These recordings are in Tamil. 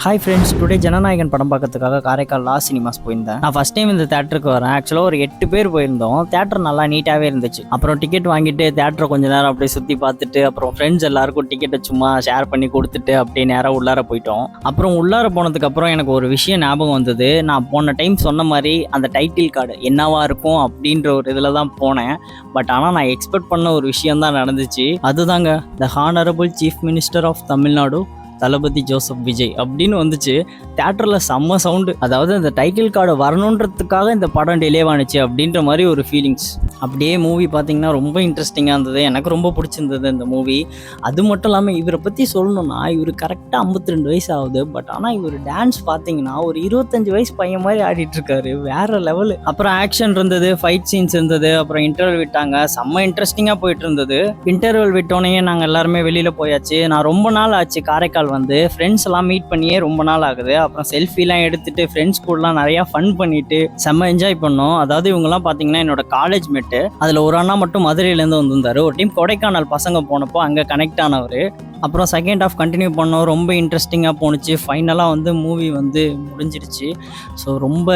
ஹாய் ஃப்ரெண்ட்ஸ், டுடே ஜனநாயகன் படம் பார்க்கறதுக்காக காரைக்கால் லா சினிமாஸ் போயிருந்தேன். நான் ஃபஸ்ட் டைம் இந்த தேட்டருக்கு வரேன். ஆக்சுவலாக ஒரு 8 பேர் போயிருந்தோம். தேட்டர் நல்லா நீட்டாகவே இருந்துச்சு. அப்புறம் டிக்கெட் வாங்கிட்டு தேட்டரை கொஞ்சம் நேரம் அப்படியே சுற்றி பார்த்துட்டு அப்புறம் ஃப்ரெண்ட்ஸ் எல்லாருக்கும் டிக்கெட்டை சும்மா ஷேர் பண்ணி கொடுத்துட்டு அப்படியே நேராக உள்ளார போயிட்டோம். அப்புறம் உள்ளார போனதுக்கப்புறம் எனக்கு ஒரு விஷயம் ஞாபகம் வந்தது. நான் போன டைம் சொன்ன மாதிரி அந்த டைட்டில் கார்டு என்னவா இருக்கும் அப்படின்ற ஒரு இதில் தான் போனேன். பட் ஆனால் நான் எக்ஸ்பெக்ட் பண்ண ஒரு விஷயம் தான் நடந்துச்சு. அதுதாங்க, the honourable chief minister of Tamil Nadu Thalapathy Joseph Vijay அப்படின்னு வந்துச்சு. தேட்டரில் செம்ம சவுண்டு. அதாவது அந்த டைட்டில் கார்டு வரணுன்றதுக்காக இந்த படம் டிலே ஆனிச்சு அப்படின்ற மாதிரி ஒரு ஃபீலிங்ஸ். அப்படியே மூவி பார்த்தீங்கன்னா ரொம்ப இன்ட்ரெஸ்டிங்காக இருந்தது. எனக்கு ரொம்ப பிடிச்சிருந்தது இந்த மூவி. அது மட்டும் இல்லாமல் இவரை பற்றி சொல்லணும்னா, இவர் கரெக்டாக 52 வயசு ஆகுது. பட் ஆனால் இவர் டான்ஸ் பார்த்தீங்கன்னா ஒரு 25 வயசு பையன் மாதிரி ஆடிட்டுருக்காரு. வேறு லெவலு. அப்புறம் ஆக்ஷன் இருந்தது, ஃபைட் சீன்ஸ் இருந்தது, அப்புறம் இன்டர்வல் விட்டாங்க. செம்ம இன்ட்ரெஸ்டிங்காக போயிட்டு இருந்தது. இன்டர்வல் விட்டோன்னே நாங்கள் எல்லாருமே வெளியில் போயாச்சு. நான் ரொம்ப நாள் ஆச்சு காரைக்கால் வந்து ஃப்ரெண்ட்ஸ் எல்லாம் மீட் பண்ணியே ரொம்ப நாள் ஆகுது. அப்புறம் செல்ஃபிலாம் எடுத்துட்டு ஃப்ரெண்ட்ஸ் கூடலாம் நிறையா ஃபன் பண்ணிட்டு செம்ம என்ஜாய் பண்ணோம். அதாவது இவங்கெல்லாம் பார்த்தீங்கன்னா என்னோட காலேஜ் மேட்டு. அதில் ஒரு அண்ணா மட்டும் மதுரையிலேருந்து வந்திருந்தாரு. ஒரு டைம் கொடைக்கானல் பசங்க போனப்போ அங்கே கனெக்ட் ஆனவர். அப்புறம் செகண்ட் ஹாஃப் கண்டினியூ பண்ணோம். ரொம்ப இன்ட்ரெஸ்டிங்காக போணுச்சு. ஃபைனலாக வந்து மூவி வந்து முடிஞ்சிருச்சு. ஸோ ரொம்ப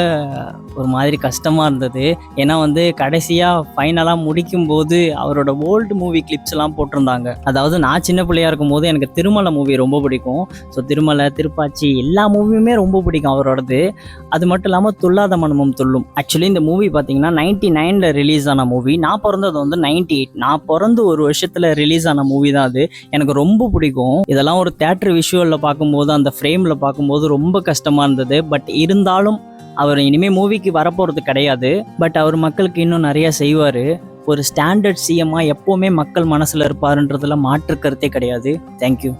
ஒரு மாதிரி கஷ்டமாக இருந்தது. ஏன்னா வந்து கடைசியாக ஃபைனலாக முடிக்கும்போது அவரோட ஓல்டு மூவி கிளிப்ஸ் எல்லாம் போட்டிருந்தாங்க. அதாவது நான் சின்ன பிள்ளையாக இருக்கும்போது எனக்கு திருமலை மூவி ரொம்ப பிடிக்கும். ஸோ திருமலை, திருப்பாச்சி எல்லா மூவியுமே ரொம்ப பிடிக்கும் அவரோடது. அது மட்டும் இல்லாமல் துள்ளாத மனமும் துள்ளும். ஆக்சுவலி இந்த மூவி பார்த்தீங்கன்னா 99 ரிலீஸ் ஆன மூவி. நான் பிறந்தது வந்து 98. நான் பிறந்து ஒரு வருஷத்தில் ரிலீஸ் ஆன மூவி தான் அது. எனக்கு ரொம்ப பிடிக்கும். இதெல்லாம் ஒரு தியேட்டர் விஷுவலில் பார்க்கும்போது, அந்த ஃப்ரேமில் பார்க்கும்போது ரொம்ப கஷ்டமாக இருந்தது. பட் இருந்தாலும் அவர் இனிமேல் மூவிக்கு வரப்போகிறது கிடையாது. பட் அவர் மக்களுக்கு இன்னும் நிறையா செய்வார். ஒரு ஸ்டாண்டர்ட் சிஎம்மாக எப்போவுமே மக்கள் மனசில் இருப்பாருன்றதுல மாற்று கருத்தே கிடையாது. தேங்க்யூ.